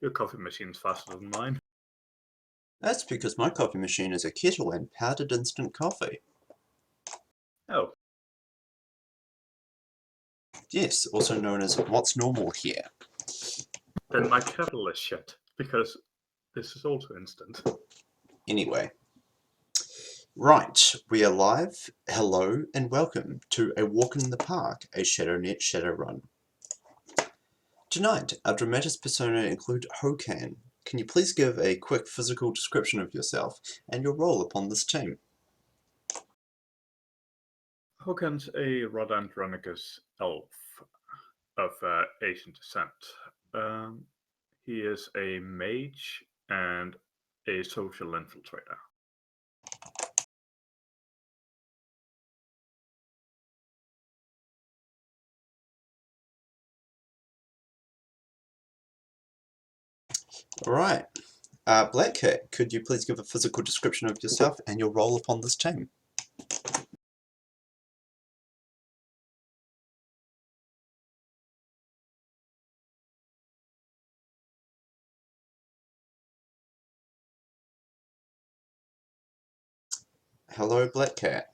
Your coffee machine's faster than mine. That's because my coffee machine is a kettle and powdered instant coffee. Oh. Yes, also known as what's normal here. Then my kettle is shit, because this is also instant. Anyway. Right, we are live. Hello and welcome to A Walk in the Park, a Shadownet Shadowrun. Tonight, our dramatis persona include Hokan. Can you please give a quick physical description of yourself and your role upon this team? Hokan's a Rodanthronychus elf of Asian descent. He is a mage and a social infiltrator. Alright. Black Cat, could you please give a physical description of yourself and your role upon this team? Hello, Black Cat.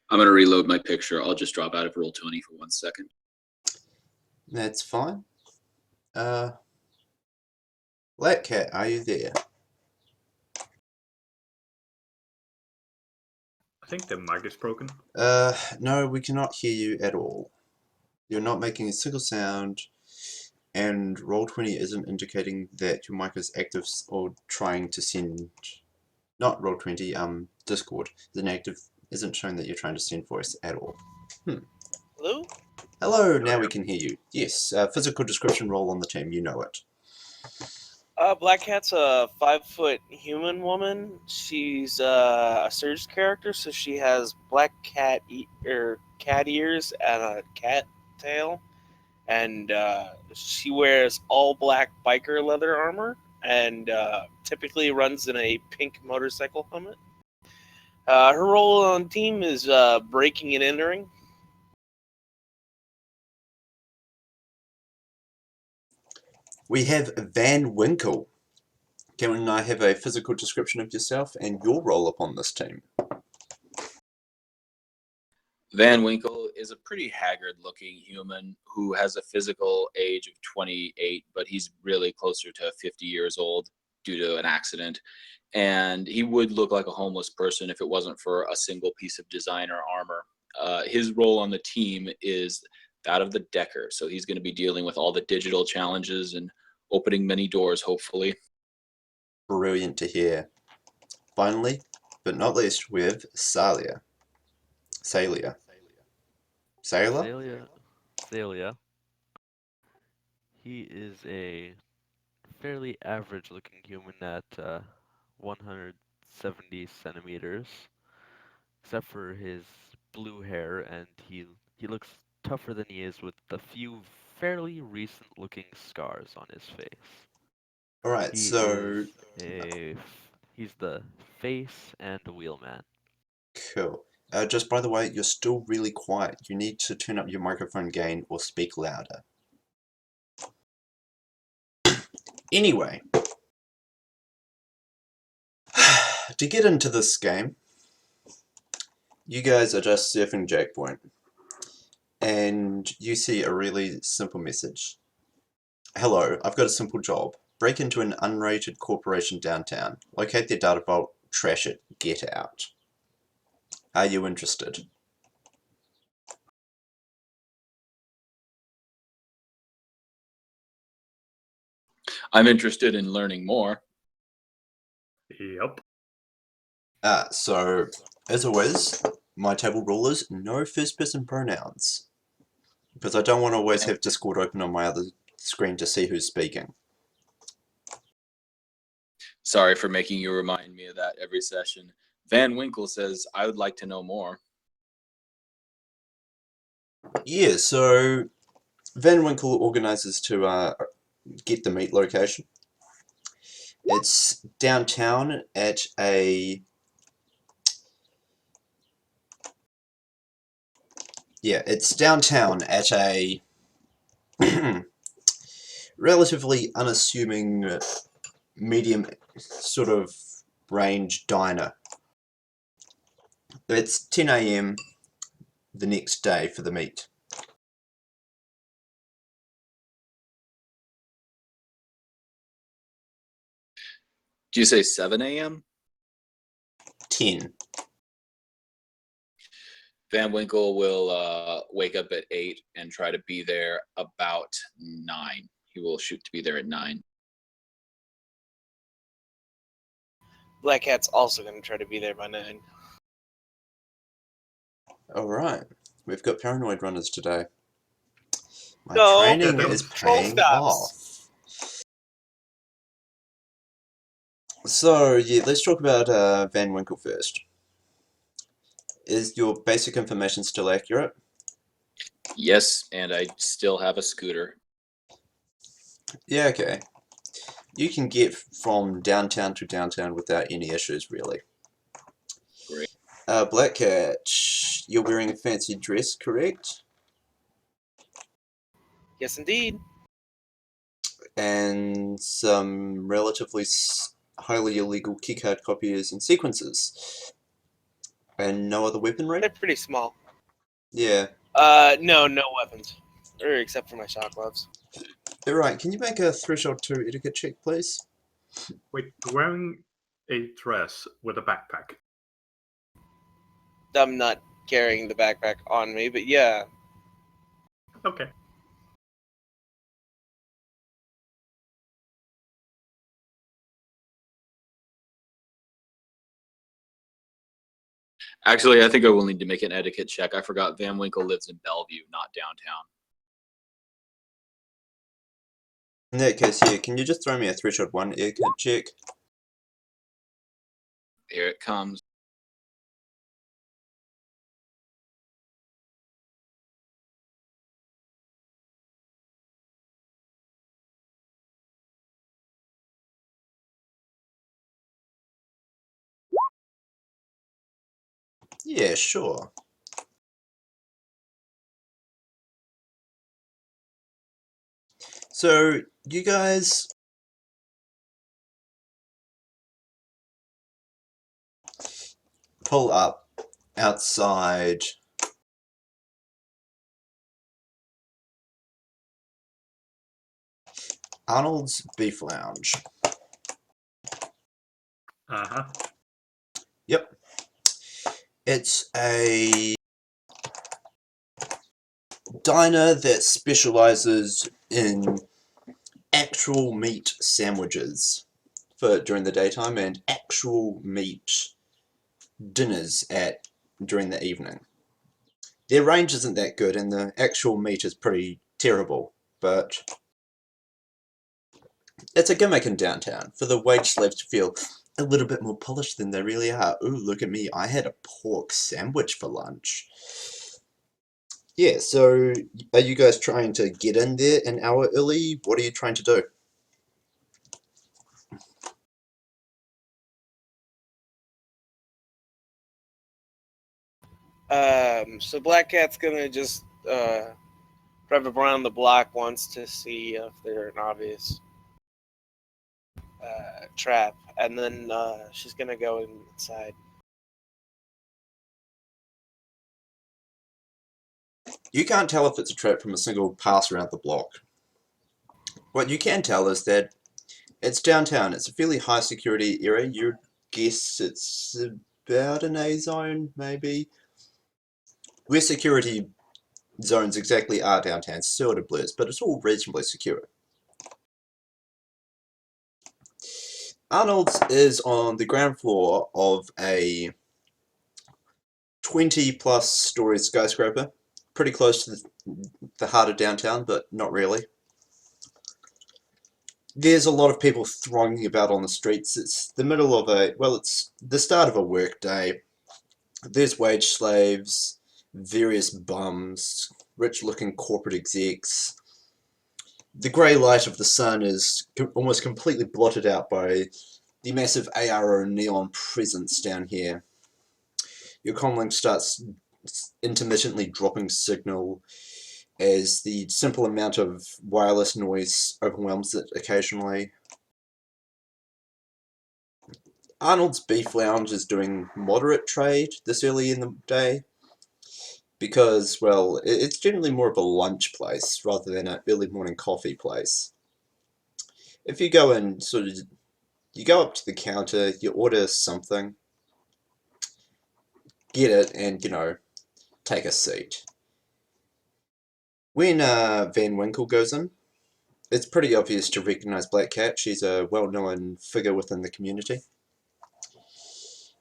I'm going to reload my picture. I'll just drop out of Roll20 for 1 second. That's fine. Black Cat, are you there? I think the mic is broken. No, we cannot hear you at all. You're not making a single sound, and Roll20 isn't indicating that your mic is active or trying to send... Not Roll20, Discord isn't showing that you're trying to send voice at all. Hello? Hello, now we can hear you. Yes, physical description roll on the team, you know it. Black Cat's a 5-foot human woman. She's a Surge character, so she has black cat ears and a cat tail, and she wears all black biker leather armor, and typically runs in a pink motorcycle helmet. Her role on the team is breaking and entering. We have Van Winkle. Can I have a physical description of yourself and your role upon this team? Van Winkle is a pretty haggard-looking human who has a physical age of 28, but he's really closer to 50 years old due to an accident. And he would look like a homeless person if it wasn't for a single piece of designer armor. His role on the team is that of the decker, so he's going to be dealing with all the digital challenges and opening many doors, hopefully. Brilliant to hear. Finally, but not least, we have Salia. Salia. He is a fairly average looking human at 170 centimeters, except for his blue hair, and he looks tougher than he is with a few fairly recent looking scars on his face. Alright, so... He's the face and the wheelman. Cool. Just by the way, you're still really quiet. You need to turn up your microphone gain or speak louder. Anyway. To get into this game, you guys are just surfing Jackpoint. And you see a really simple message. Hello, I've got a simple job. Break into an unrated corporation downtown. Locate their data vault, trash it, get out. Are you interested? I'm interested in learning more. Yep. So, as always, my table rule is no first-person pronouns. Because I don't want to always have Discord open on my other screen to see who's speaking. Sorry for making you remind me of that every session. Van Winkle says, I would like to know more. Yeah, so Van Winkle organizes to get the meet location. It's downtown at a Yeah, it's downtown at a relatively unassuming medium sort of range diner. It's 10 AM the next day for the meet. Do you say 7 a.m.? 10. Van Winkle will wake up at 8 and try to be there about 9. He will shoot to be there at 9. Black Cat's also going to try to be there by 9. Alright, we've got paranoid runners today. My No, training no, is troll paying stops. off. So, yeah, let's talk about Van Winkle first. Is your basic information still accurate? Yes, and I still have a scooter. Yeah, okay. You can get from downtown to downtown without any issues, really. Great. Black Cat, you're wearing a fancy dress, correct? Yes, indeed. And some relatively highly illegal keycard copiers and sequences. And no other weaponry? They're pretty small. Yeah. No weapons. Or except for my shock gloves. Alright, can you make a threshold 2 etiquette check, please? Wait, wearing a dress with a backpack. I'm not carrying the backpack on me, but yeah. Okay. Actually, I think I will need to make an etiquette check. I forgot Van Winkle lives in Bellevue, not downtown. In that case, yeah, can you just throw me a threshold 1 etiquette check? Here it comes. Yeah, sure. So, you guys pull up outside Arnold's Beef Lounge. Uh-huh. Yep. It's a diner that specializes in actual meat sandwiches for during the daytime and actual meat dinners during the evening. Their range isn't that good and the actual meat is pretty terrible, but it's a gimmick in downtown for the wage slaves to feel a little bit more polished than they really are. Ooh, look at me, I had a pork sandwich for lunch. Yeah, so are you guys trying to get in there an hour early? What are you trying to do? So Black Cat's gonna just drive around the block once to see if they're an obvious trap, and then she's gonna go inside. You can't tell if it's a trap from a single pass around the block. What you can tell is that it's downtown. It's a fairly high security area. You'd guess it's about an A zone, maybe. Where security zones exactly are downtown sort of blurs, but it's all reasonably secure. Arnold's is on the ground floor of a 20-plus story skyscraper, pretty close to the heart of downtown, but not really. There's a lot of people thronging about on the streets. It's the middle of it's the start of a work day. There's wage slaves, various bums, rich-looking corporate execs. The grey light of the sun is almost completely blotted out by the massive ARO neon presence down here. Your comlink starts intermittently dropping signal as the simple amount of wireless noise overwhelms it occasionally. Arnold's Beef Lounge is doing moderate trade this early in the day because, well, it's generally more of a lunch place rather than an early morning coffee place. If you go and you go up to the counter, you order something, get it, and, take a seat. When Van Winkle goes in, it's pretty obvious to recognize Black Cat. She's a well-known figure within the community.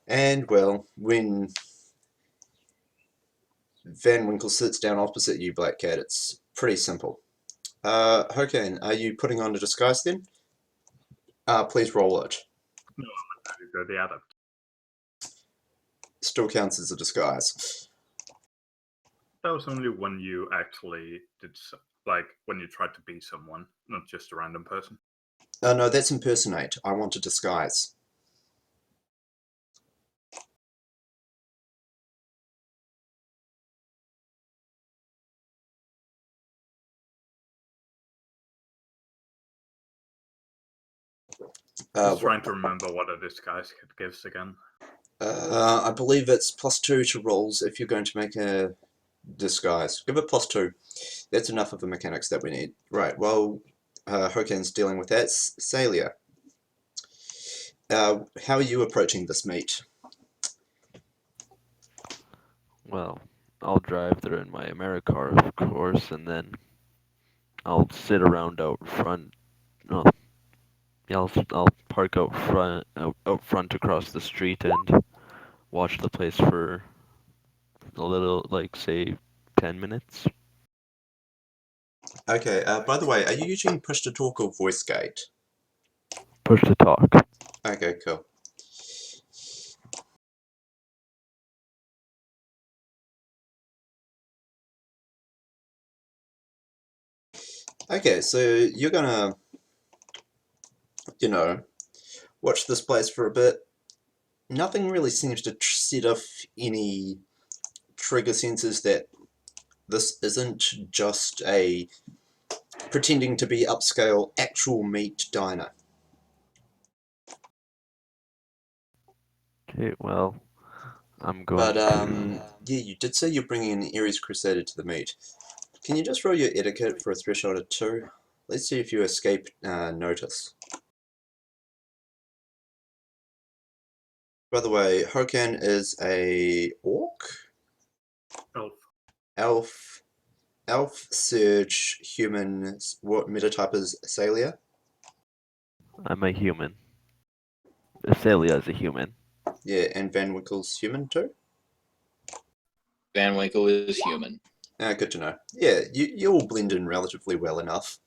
And, well, when Van Winkle sits down opposite you, Black Cat, it's pretty simple. Hokan, are you putting on a disguise then? Please roll it. No, I'm not the adept. Still counts as a disguise. That was only when you actually did, like, when you tried to be someone, not just a random person. No, that's impersonate. I want a disguise. I was trying to remember what a disguise kit gives again. I believe it's +2 to rolls if you're going to make a disguise. Give it +2. That's enough of the mechanics that we need. Right, well, Hokan's dealing with that. Salia, how are you approaching this meet? Well, I'll drive there in my Americar, of course, and then I'll sit around out front. Oh, yeah, I'll park out front across the street and watch the place for a little, like, say, 10 minutes. Okay, by the way, are you using push to talk or voice gate? Push to talk. Okay, cool. Okay, so you're gonna, watch this place for a bit. Nothing really seems to set off any trigger sensors that this isn't just a pretending to be upscale actual meat diner. Okay, well, I'm going But, to... yeah, you did say you're bringing an Ares Crusader to the meet. Can you just roll your etiquette for a threshold of 2? Let's see if you escape notice. By the way, Hokan is a orc? Elf. Elf, Surge, Human, what metatype is Salia? I'm a human. Celia is a human. Yeah, and Van Winkle's human too? Van Winkle is human. Good to know. Yeah, you all blend in relatively well enough.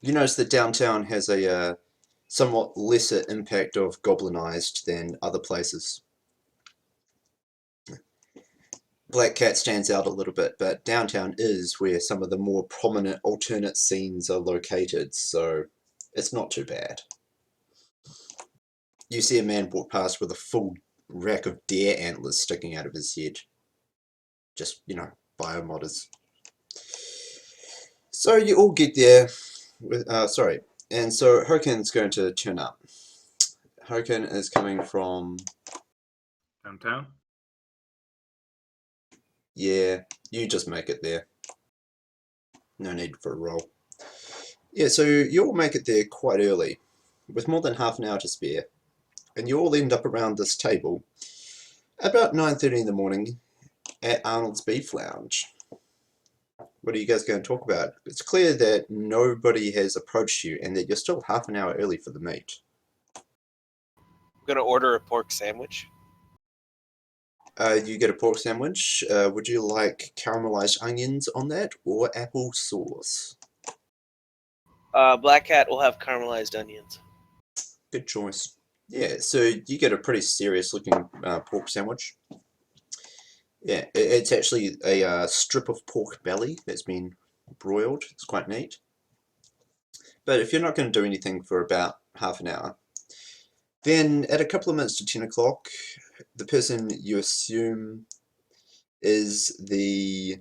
You notice that downtown has a somewhat lesser impact of goblinized than other places. Black Cat stands out a little bit, but downtown is where some of the more prominent alternate scenes are located, so it's not too bad. You see a man walk past with a full rack of deer antlers sticking out of his head. Just, biomodders. So you all get there with, and so Hokan's going to turn up. Hokan is coming from... Downtown? Yeah, you just make it there. No need for a roll. Yeah, so you all make it there quite early, with more than half an hour to spare. And you all end up around this table about 9:30 in the morning at Arnold's Beef Lounge. What are you guys going to talk about? It's clear that nobody has approached you and that you're still half an hour early for the meet. I'm gonna order a pork sandwich. You get a pork sandwich. Would you like caramelized onions on that or apple sauce? Black Cat will have caramelized onions. Good choice. Yeah, so you get a pretty serious looking pork sandwich. Yeah, it's actually a strip of pork belly that's been broiled. It's quite neat. But if you're not going to do anything for about half an hour, then at a couple of minutes to 10 o'clock, the person you assume is the